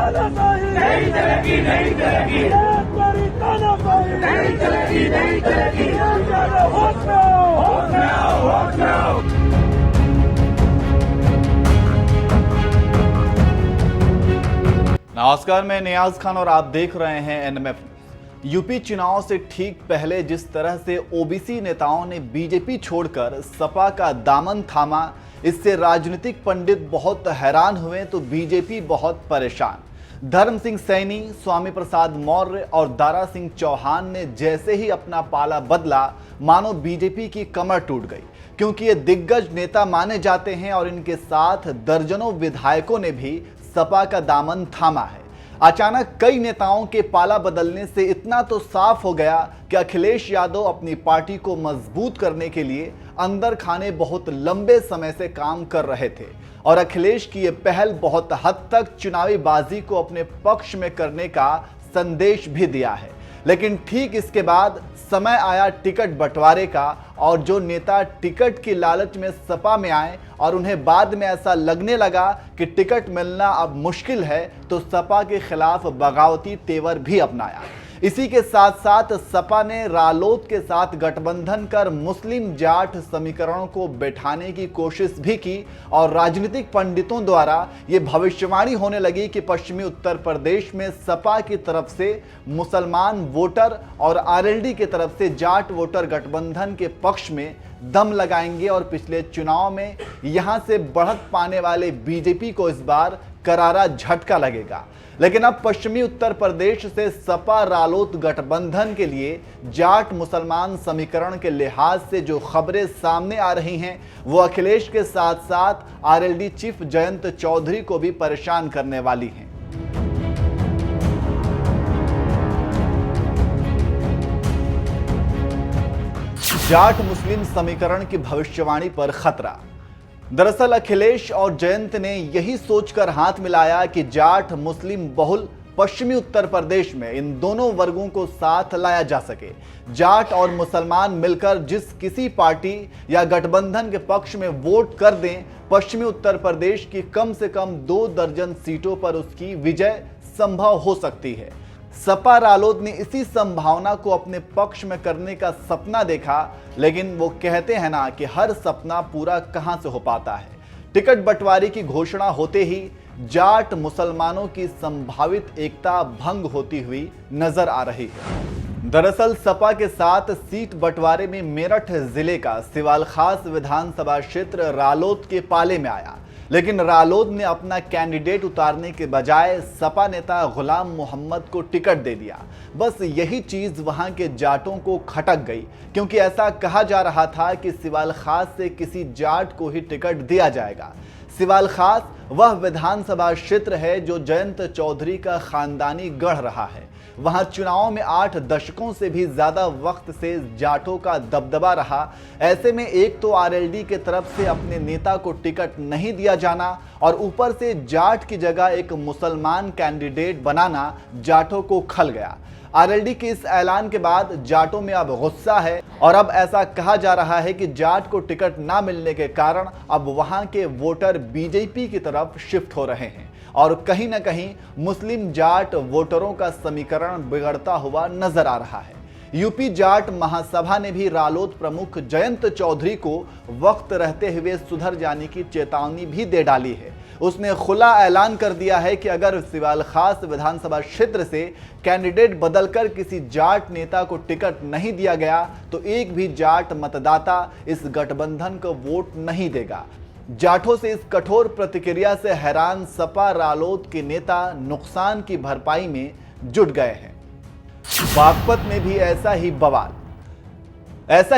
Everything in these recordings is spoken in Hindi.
तानाशाही नहीं चलेगी, नहीं चलेगी। ये हमारी तानाशाही नहीं चलेगी, नहीं चलेगी। होश में आओ, होश में आओ, होश में आओ। नमस्कार, मैं नियाज खान और आप देख रहे हैं एनएमएफ। यूपी चुनाव से ठीक पहले जिस तरह से ओबीसी नेताओं ने बीजेपी छोड़कर सपा का दामन थामा, इससे राजनीतिक पंडित बहुत हैरान हुए तो बीजेपी बहुत परेशान। धर्म सिंह सैनी, स्वामी प्रसाद मौर्य और दारा सिंह चौहान ने जैसे ही अपना पाला बदला, मानो बीजेपी की कमर टूट गई, क्योंकि ये दिग्गज नेता माने जाते हैं और इनके साथ दर्जनों विधायकों ने भी सपा का दामन थामा है। अचानक कई नेताओं के पाला बदलने से इतना तो साफ हो गया कि अखिलेश यादव अपनी पार्टी को मजबूत करने के लिए अंदर खाने बहुत लंबे समय से काम कर रहे थे और अखिलेश की ये पहल बहुत हद तक चुनावी बाजी को अपने पक्ष में करने का संदेश भी दिया है। लेकिन ठीक इसके बाद समय आया टिकट बंटवारे का और जो नेता टिकट की लालच में सपा में आए और उन्हें बाद में ऐसा लगने लगा कि टिकट मिलना अब मुश्किल है, तो सपा के खिलाफ बगावती तेवर भी अपनाया। इसी के साथ साथ सपा ने रालोद के साथ गठबंधन कर मुस्लिम जाट समीकरणों को बैठाने की कोशिश भी की और राजनीतिक पंडितों द्वारा ये भविष्यवाणी होने लगी कि पश्चिमी उत्तर प्रदेश में सपा की तरफ से मुसलमान वोटर और आरएलडी की तरफ से जाट वोटर गठबंधन के पक्ष में दम लगाएंगे और पिछले चुनाव में यहां से बढ़त पाने वाले बीजेपी को इस बार करारा झटका लगेगा। लेकिन अब पश्चिमी उत्तर प्रदेश से सपा रालोद गठबंधन के लिए जाट मुसलमान समीकरण के लिहाज से जो खबरें सामने आ रही हैं, वो अखिलेश के साथ साथ आरएलडी चीफ जयंत चौधरी को भी परेशान करने वाली हैं। जाट मुस्लिम समीकरण की भविष्यवाणी पर खतरा। दरअसल अखिलेश और जयंत ने यही सोचकर हाथ मिलाया कि जाट मुस्लिम बहुल पश्चिमी उत्तर प्रदेश में इन दोनों वर्गों को साथ लाया जा सके। जाट और मुसलमान मिलकर जिस किसी पार्टी या गठबंधन के पक्ष में वोट कर दें, पश्चिमी उत्तर प्रदेश की कम से कम 2 दर्जन सीटों पर उसकी विजय संभव हो सकती है। सपा रालोद ने इसी संभावना को अपने पक्ष में करने का सपना देखा, लेकिन वो कहते हैं ना कि हर सपना पूरा कहां से हो पाता है। टिकट बंटवारे की घोषणा होते ही जाट मुसलमानों की संभावित एकता भंग होती हुई नजर आ रही है। दरअसल सपा के साथ सीट बंटवारे में मेरठ जिले का सिवाल खास विधानसभा क्षेत्र रालोद के पाले में आया, लेकिन रालोद ने अपना कैंडिडेट उतारने के बजाय सपा नेता गुलाम मोहम्मद को टिकट दे दिया। बस यही चीज वहां के जाटों को खटक गई, क्योंकि ऐसा कहा जा रहा था कि सिवाल खास से किसी जाट को ही टिकट दिया जाएगा। सिवाल खास वह विधानसभा क्षेत्र है जो जयंत चौधरी का खानदानी गढ़ रहा है। वहां चुनाव में 8 दशकों से भी ज्यादा वक्त से जाटों का दबदबा रहा। ऐसे में एक तो आरएलडी के तरफ से अपने नेता को टिकट नहीं दिया जाना और ऊपर से जाट की जगह एक मुसलमान कैंडिडेट बनाना जाटों को खल गया। आरएलडी के इस ऐलान के बाद जाटों में अब गुस्सा है और अब ऐसा कहा जा रहा है कि जाट को टिकट ना मिलने के कारण अब वहां के वोटर बीजेपी की तरफ शिफ्ट हो रहे हैं और कहीं ना कहीं मुस्लिम जाट वोटरों का समीकरण बिगड़ता हुआ नजर आ रहा है। यूपी जाट महासभा ने भी रालोद प्रमुख जयंत चौधरी को वक्त रहते हुए सुधर जाने की चेतावनी भी दे डाली है। उसने खुला ऐलान कर दिया है कि अगर सिवाल खास विधानसभा क्षेत्र से कैंडिडेट बदलकर किसी जाट नेता को टिकट नहीं दिया गया तो एक भी जाट मतदाता इस गठबंधन को वोट नहीं देगा। जाटों से इस कठोर प्रतिक्रिया से हैरान सपा रालोद के नेता नुकसान की भरपाई में जुट गए हैं। बागपत में भी ऐसा ही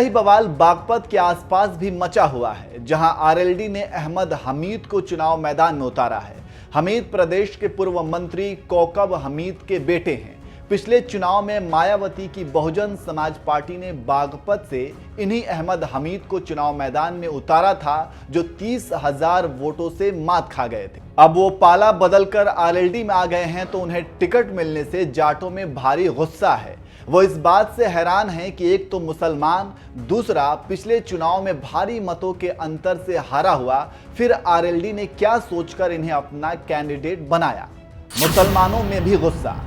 बवाल बागपत के आसपास भी मचा हुआ है, जहां आरएलडी ने अहमद हमीद को चुनाव मैदान में उतारा है। हमीद प्रदेश के पूर्व मंत्री कौकब हमीद के बेटे हैं। पिछले चुनाव में मायावती की बहुजन समाज पार्टी ने बागपत से इन्हीं अहमद हमीद को चुनाव मैदान में उतारा था, जो 30,000 वोटों से मात खा गए थे। अब वो पाला बदलकर आरएलडी में आ गए हैं तो उन्हें टिकट मिलने से जाटों में भारी गुस्सा है। वो इस बात से हैरान हैं कि एक तो मुसलमान, दूसरा पिछले चुनाव में भारी मतों के अंतर से हारा हुआ, फिर आरएलडी ने क्या सोचकर इन्हें अपना कैंडिडेट बनाया। मुसलमानों में भी गुस्सा।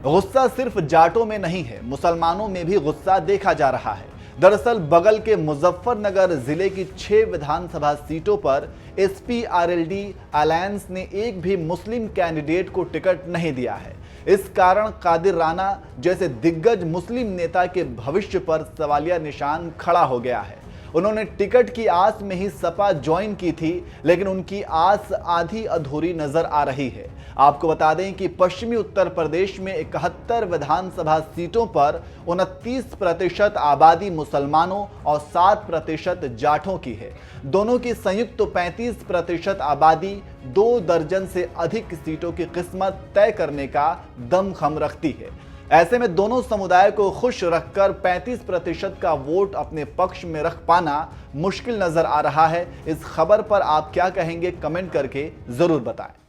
गुस्सा सिर्फ जाटों में नहीं है, मुसलमानों में भी गुस्सा देखा जा रहा है। दरअसल बगल के मुजफ्फरनगर जिले की 6 विधानसभा सीटों पर एसपी-आरएलडी अलायंस ने एक भी मुस्लिम कैंडिडेट को टिकट नहीं दिया है। इस कारण कादिर राना जैसे दिग्गज मुस्लिम नेता के भविष्य पर सवालिया निशान खड़ा हो गया है। उन्होंने टिकट की आस में ही सपा ज्वाइन की थी, लेकिन उनकी आस आधी अधूरी नजर आ रही है। आपको बता दें कि पश्चिमी उत्तर प्रदेश में 71 विधानसभा सीटों पर 29% आबादी मुसलमानों और 7% जाटों की है। दोनों की संयुक्त तो 35% आबादी 2 दर्जन से अधिक सीटों की किस्मत तय करने का दमखम रखती है। ऐसे में दोनों समुदाय को खुश रखकर 35% का वोट अपने पक्ष में रख पाना मुश्किल नजर आ रहा है। इस खबर पर आप क्या कहेंगे, कमेंट करके जरूर बताएं।